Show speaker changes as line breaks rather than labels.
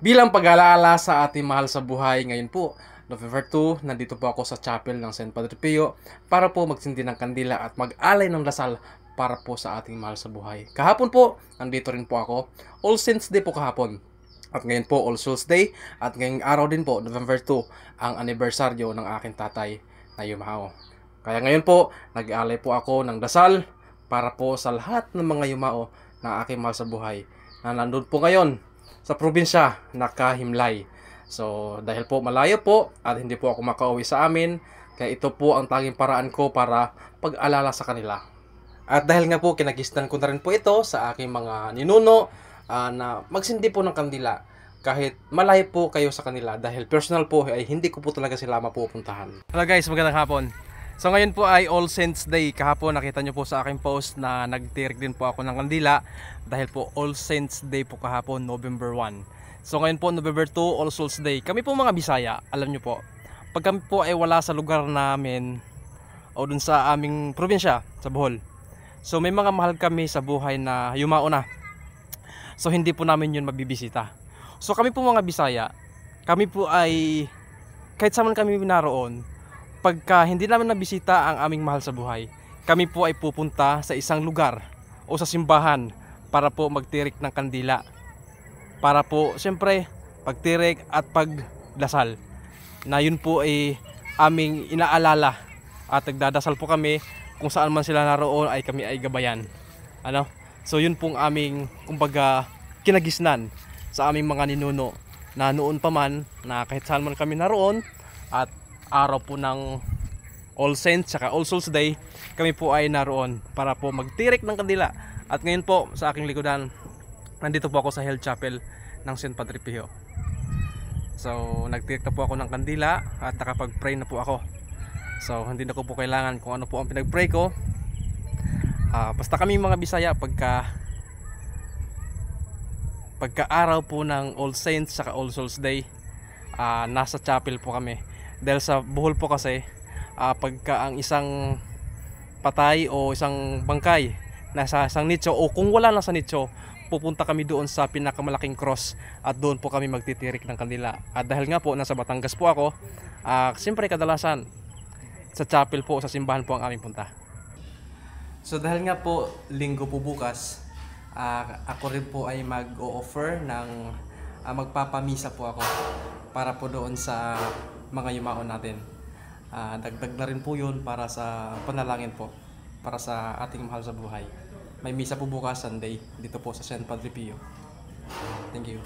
Bilang pag-alaala sa ating mahal sa buhay, ngayon po, November 2, nandito po ako sa chapel ng San Padre Pio para po magsindi ng kandila at mag-alay ng dasal para po sa ating mahal sa buhay. Kahapon po, nandito rin po ako. All Saints Day po kahapon. At ngayon po, All Souls Day. At ngayong araw din po, November 2, ang anibersaryo ng aking tatay na yumao. Kaya ngayon po, nag-aalay po ako ng dasal para po sa lahat ng mga yumao na aking mahal sa buhay na nandun po ngayon sa probinsya nakahimlay. So dahil po malayo po at hindi po ako makauwi sa amin, kaya ito po ang tanging paraan ko para pag-alala sa kanila. At dahil nga po kinagistan ko na rin po ito sa aking mga ninuno na magsindi po ng kandila kahit malayo po kayo sa kanila dahil personal po ay hindi ko po talaga sila mapupuntahan. Hello guys, magandang hapon. So ngayon po ay All Saints Day. Kahapon nakita nyo po sa aking post na nagtirik din po ako ng kandila dahil po All Saints Day po kahapon, November 1. So ngayon po November 2, All Souls Day. Kami po mga Bisaya, alam nyo po, pag kami po ay wala sa lugar namin o dun sa aming probinsya, sa Bohol, so may mga mahal kami sa buhay na yumao na. So hindi po namin yun mabibisita. So kami po mga Bisaya, kami po ay kahit saan man kami naroon, pagka hindi namin nabisita ang aming mahal sa buhay, kami po ay pupunta sa isang lugar o sa simbahan para po magtirik ng kandila. Para po siyempre pagtirik at pagdasal. Na yun po ay aming inaalala at nagdadasal po kami kung saan man sila naroon ay kami ay gabayan. Ano? So yun pong aming kumbaga kinagisnan sa aming mga ninuno na noon pa man na kahit saan man kami naroon at araw po ng All Saints saka All Souls Day, kami po ay naroon para po magtirik ng kandila. At ngayon po sa aking likodan, nandito po ako sa Health Chapel ng San Padre Pio. So nagtirik na po ako ng kandila at nakapag-pray na po ako. So hindi na ko po kailangan kung ano po ang pinag-pray ko. Basta kami mga Bisaya pagka araw po ng All Saints saka All Souls Day, nasa chapel po kami. Dahil sa Bohol po kasi, pagka ang isang patay o isang bangkay nasa isang nicho o kung wala lang sa nicho, pupunta kami doon sa pinakamalaking cross at doon po kami magtitirik ng kandila. At dahil nga po nasa Batangas po ako, siyempre kadalasan sa chapel po, sa simbahan po ang aming punta. So dahil nga po linggo po bukas, ako rin po ay mag-o-offer ng magpapamisa po ako para po doon sa mga yumaon natin. Dagdag na rin po yun para sa panalangin po para sa ating mahal sa buhay. May misa po bukas Sunday dito po sa San Padre Pio. Thank you.